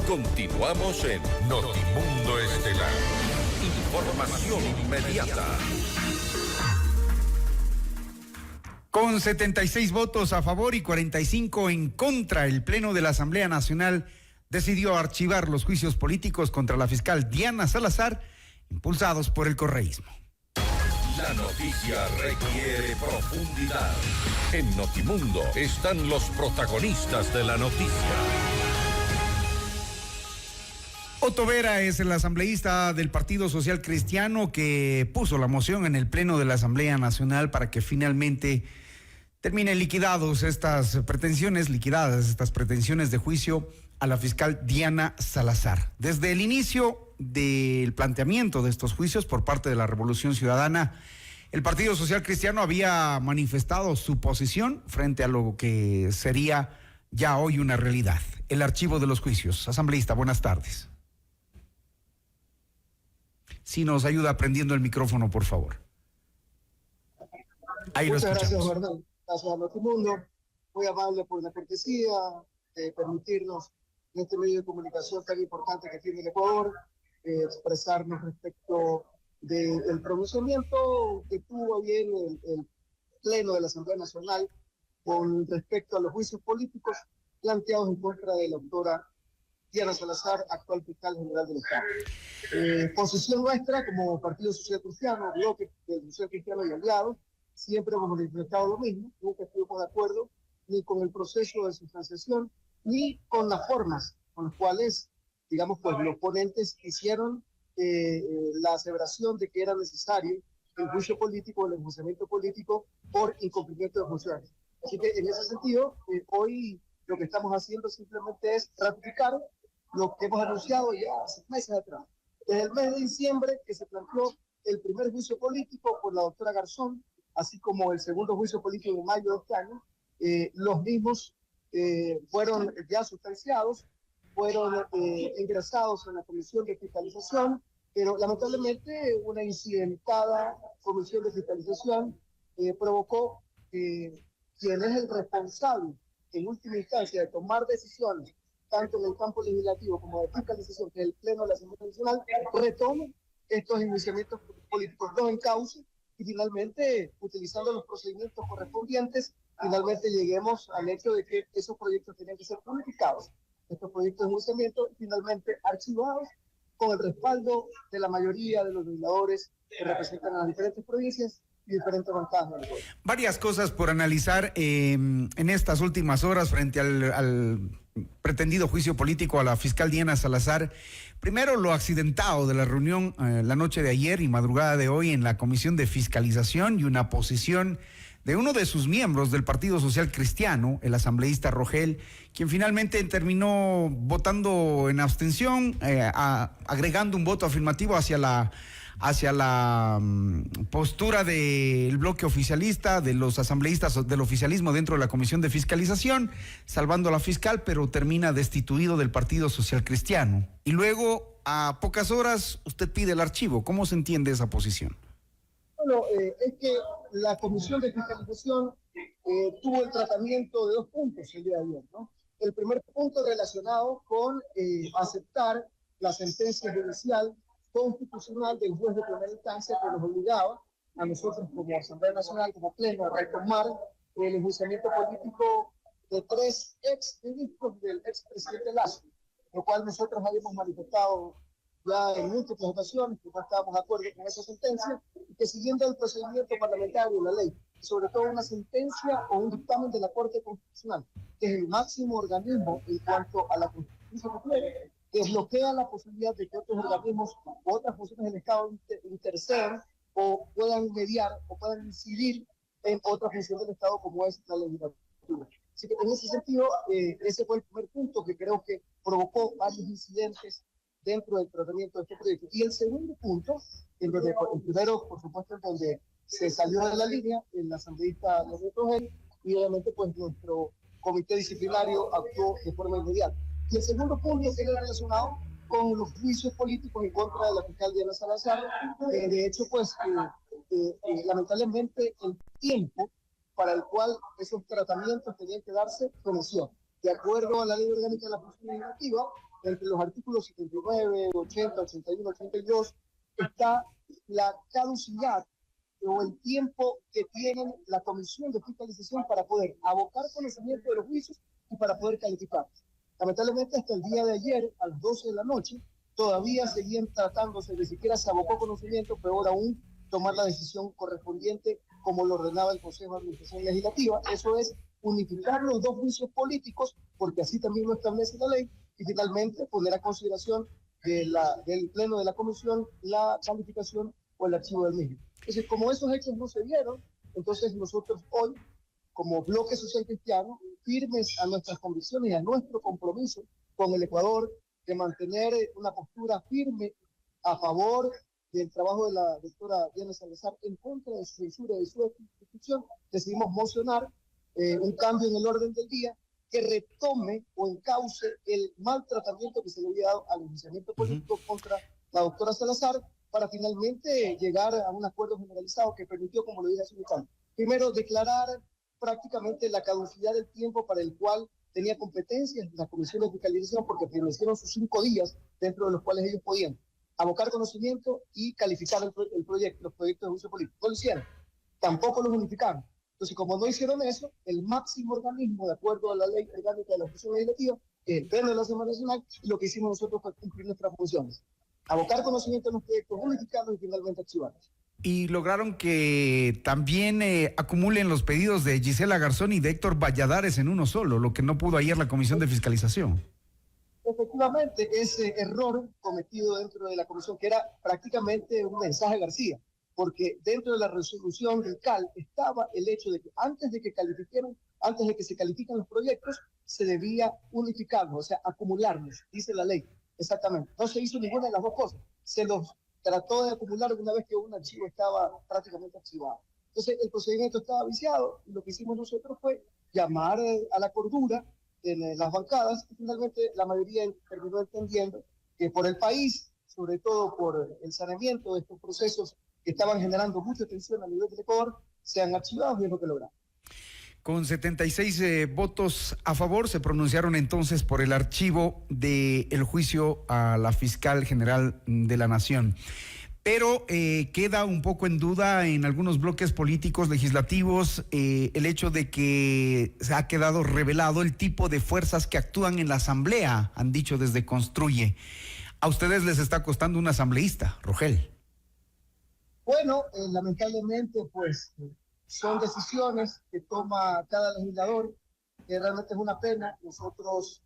Continuamos en Notimundo Estelar. Información inmediata. Con 76 votos a favor y 45 en contra, el Pleno de la Asamblea Nacional decidió archivar los juicios políticos contra la fiscal Diana Salazar, impulsados por el correísmo. La noticia requiere profundidad. En Notimundo están los protagonistas de la noticia. Otto Vera es el asambleísta del Partido Social Cristiano que puso la moción en el Pleno de la Asamblea Nacional para que finalmente terminen liquidadas estas pretensiones de juicio a la fiscal Diana Salazar. Desde el inicio del planteamiento de estos juicios por parte de la Revolución Ciudadana, el Partido Social Cristiano había manifestado su posición frente a lo que sería ya hoy una realidad, el archivo de los juicios. Asambleísta, buenas tardes. Si nos ayuda prendiendo el micrófono, por favor. Ahí Muchas lo escuchamos. gracias, Bernal. Gracias a Notimundo. Muy amable por la cortesía de permitirnos en este medio de comunicación tan importante que tiene el Ecuador, expresarnos respecto del pronunciamiento que tuvo bien el Pleno de la Asamblea Nacional con respecto a los juicios políticos planteados en contra de la doctora Diana Salazar, actual fiscal general del Estado. Posición nuestra como Partido Social Cristiano, bloque del Social Cristiano y aliados, siempre hemos manifestado lo mismo, nunca estuvimos de acuerdo ni con el proceso de sustanciación, ni con las formas con las cuales, digamos, pues los ponentes hicieron la aseveración de que era necesario el juicio político, el enjuiciamiento político por incumplimiento de funciones. Así que en ese sentido, hoy lo que estamos haciendo simplemente es ratificar lo que hemos anunciado ya hace meses atrás. Desde el mes de diciembre que se planteó el primer juicio político por la doctora Garzón, así como el segundo juicio político en mayo de este año, los mismos fueron ya sustanciados, fueron ingresados en la Comisión de Fiscalización, pero lamentablemente una incidentada Comisión de Fiscalización provocó que quien es el responsable en última instancia de tomar decisiones tanto en el campo legislativo como de fiscalización, que es el Pleno de la Asamblea Nacional, retome estos iniciamientos políticos, los encauce y finalmente, utilizando los procedimientos correspondientes, finalmente lleguemos al hecho de que esos proyectos tenían que ser publicados, estos proyectos de enjuiciamiento finalmente archivados con el respaldo de la mayoría de los legisladores que representan a las diferentes provincias y diferentes bancadas. Varias cosas por analizar en estas últimas horas frente al pretendido juicio político a la fiscal Diana Salazar. Primero, lo accidentado de la reunión la noche de ayer y madrugada de hoy en la Comisión de Fiscalización y una posición de uno de sus miembros del Partido Social Cristiano, el asambleísta Rogel, quien finalmente terminó votando en abstención, agregando un voto afirmativo hacia la postura del bloque oficialista, de los asambleístas del oficialismo dentro de la Comisión de Fiscalización, salvando a la fiscal, pero termina destituido del Partido Social Cristiano. Y luego, a pocas horas, usted pide el archivo. ¿Cómo se entiende esa posición? Bueno, es que la Comisión de Fiscalización tuvo el tratamiento de dos puntos el día de ayer, ¿no? El primer punto relacionado con aceptar la sentencia judicial constitucional del juez de primera instancia que nos obligaba a nosotros como Asamblea Nacional, como Pleno, a retomar el enjuiciamiento político de 3 ex ministros del expresidente Lazo, lo cual nosotros habíamos manifestado ya en múltiples ocasiones que no estábamos de acuerdo con esa sentencia y que siguiendo el procedimiento parlamentario, la ley, y sobre todo una sentencia o un dictamen de la Corte Constitucional, que es el máximo organismo en cuanto a la Constitución, desbloquea la posibilidad de que otros organismos o otras funciones del Estado intercedan o puedan mediar o puedan incidir en otra función del Estado como es la legislatura. Así que en ese sentido, ese fue el primer punto que creo que provocó varios incidentes dentro del tratamiento de este proyecto. Y el segundo punto, en donde, el primero, por supuesto, en donde se salió de la línea, el asambleísta Leonel Rogel, y obviamente pues nuestro comité disciplinario actuó de forma inmediata. Y el segundo punto que era relacionado con los juicios políticos en contra de la fiscal Diana Salazar. De hecho, pues, lamentablemente, el tiempo para el cual esos tratamientos tenían que darse conoció. De acuerdo a la ley orgánica de la función legislativa, entre los artículos 79, 80, 81, 82, está la caducidad o el tiempo que tienen la Comisión de Fiscalización para poder abocar conocimiento de los juicios y para poder calificar. Lamentablemente, hasta el día de ayer, a las 12 de la noche, todavía seguían tratándose, ni siquiera se abocó conocimiento, peor aún, tomar la decisión correspondiente como lo ordenaba el Consejo de Administración Legislativa. Eso es unificar los dos juicios políticos, porque así también lo establece la ley, y finalmente poner a consideración del Pleno de la Comisión la calificación o el archivo del mismo. Entonces, como esos hechos no se dieron, entonces nosotros hoy, como bloque social cristiano, firmes a nuestras convicciones y a nuestro compromiso con el Ecuador de mantener una postura firme a favor del trabajo de la doctora Diana Salazar en contra de su censura y de su destitución, decidimos mocionar un cambio en el orden del día que retome o encauce el maltratamiento que se le había dado al enjuiciamiento político contra la doctora Salazar, para finalmente llegar a un acuerdo generalizado que permitió, como lo dije hace un instante, primero declarar prácticamente la caducidad del tiempo para el cual tenía competencias la Comisión de Fiscalización, porque permanecieron sus 5 días dentro de los cuales ellos podían abocar conocimiento y calificar el proyecto, los proyectos de juicio político. No lo hicieron, tampoco los unificaron. Entonces, como no hicieron eso, el máximo organismo, de acuerdo a la ley orgánica de la Función Legislativa, que es el Pleno de la Asamblea Nacional, lo que hicimos nosotros fue cumplir nuestras funciones. Abocar conocimiento en los proyectos, unificarlos y finalmente archivarlos. Y lograron que también acumulen los pedidos de Gisela Garzón y de Héctor Valladares en uno solo, lo que no pudo ayer la Comisión de Fiscalización. Efectivamente, ese error cometido dentro de la comisión, que era prácticamente un mensaje a García, porque dentro de la resolución del CAL estaba el hecho de que antes de que se califiquen los proyectos, se debía unificarlos, o sea, acumularlos, dice la ley. Exactamente. No se hizo ninguna de las dos cosas. Se los trató de acumular una vez que un archivo estaba prácticamente archivado. Entonces, el procedimiento estaba viciado y lo que hicimos nosotros fue llamar a la cordura en las bancadas y finalmente la mayoría terminó entendiendo que por el país, sobre todo por el saneamiento de estos procesos que estaban generando mucha tensión a nivel del Ecuador, sean archivados y es lo que logramos. Con 76 votos a favor se pronunciaron entonces por el archivo del juicio a la fiscal general de la Nación. Pero queda un poco en duda en algunos bloques políticos legislativos el hecho de que se ha quedado revelado el tipo de fuerzas que actúan en la Asamblea, han dicho desde Construye. A ustedes les está costando un asambleísta, Rogel. Bueno, lamentablemente, pues son decisiones que toma cada legislador, que realmente es una pena. Nosotros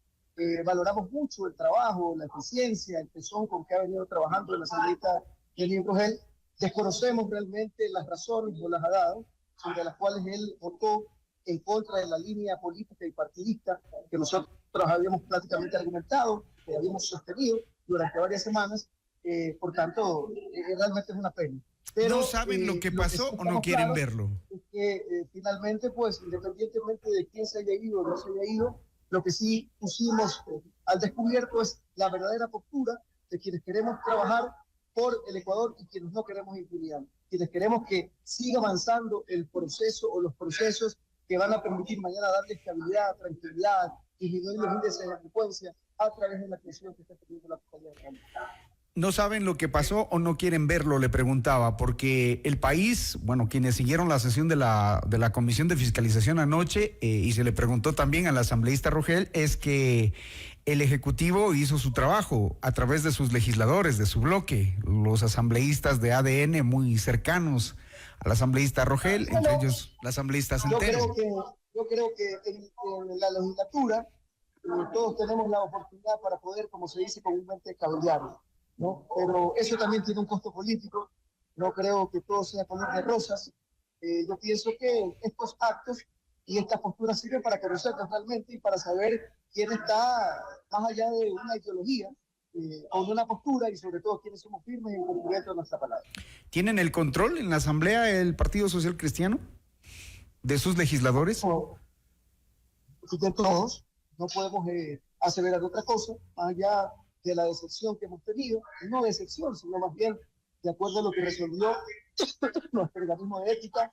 valoramos mucho el trabajo, la eficiencia, el tesón con que ha venido trabajando el asambleísta Denis Rogel. Desconocemos realmente las razones, no las ha dado, sobre las cuales él votó en contra de la línea política y partidista que nosotros habíamos prácticamente argumentado, que habíamos sostenido durante varias semanas. Por tanto, realmente es una pena. Pero, ¿no saben lo que pasó o no quieren verlo? Es que finalmente, pues, independientemente de quién se haya ido o no se haya ido, lo que sí pusimos al descubierto es la verdadera postura de quienes queremos trabajar por el Ecuador y quienes no queremos impunidad, quienes queremos que siga avanzando el proceso o los procesos que van a permitir mañana darle estabilidad, tranquilidad, disminuir los índices de delincuencia a través de la creación que está teniendo la Fiscalía General. ¿No saben lo que pasó o no quieren verlo? Le preguntaba, porque el país, bueno, quienes siguieron la sesión de la Comisión de Fiscalización anoche, y se le preguntó también al asambleísta Rogel, es que el Ejecutivo hizo su trabajo a través de sus legisladores, de su bloque, los asambleístas de ADN muy cercanos al asambleísta Rogel, entre ellos la asambleísta Centeno. Yo creo que en la legislatura todos tenemos la oportunidad para poder, como se dice comúnmente, cabildear, ¿no? Pero eso también tiene un costo político. No creo que todo sea color de rosas. Yo pienso que estos actos y estas posturas sirven para conocernos realmente y para saber quién está más allá de una ideología o de una postura, y sobre todo quiénes somos firmes en cumplimiento de nuestra palabra. ¿Tienen el control en la Asamblea el Partido Social Cristiano de sus legisladores? No, de todos, no podemos aseverar otra cosa más allá de la decepción que hemos tenido, no decepción, sino más bien de acuerdo a lo que resolvió nuestro organismo de ética,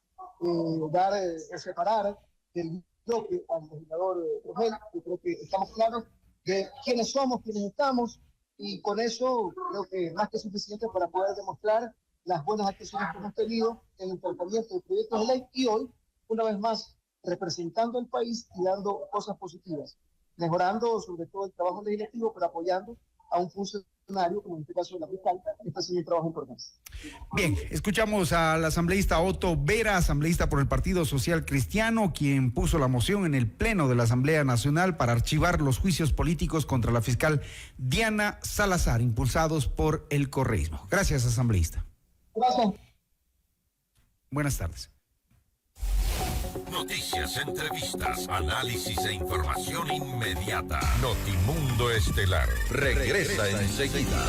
separar del bloque al legislador Rogel. Yo creo que estamos claros de quiénes somos, quiénes estamos, y con eso creo que es más que suficiente para poder demostrar las buenas actuaciones que hemos tenido en el tratamiento de proyectos de ley y hoy, una vez más, representando al país y dando cosas positivas, mejorando sobre todo el trabajo legislativo, pero apoyando a un funcionario, como en este caso de la fiscal, que está haciendo un trabajo importante. Bien, escuchamos al asambleísta Otto Vera, asambleísta por el Partido Social Cristiano, quien puso la moción en el Pleno de la Asamblea Nacional para archivar los juicios políticos contra la fiscal Diana Salazar, impulsados por el correísmo. Gracias, asambleísta. Gracias. Buenas tardes. Noticias, entrevistas, análisis e información inmediata. Notimundo Estelar regresa enseguida.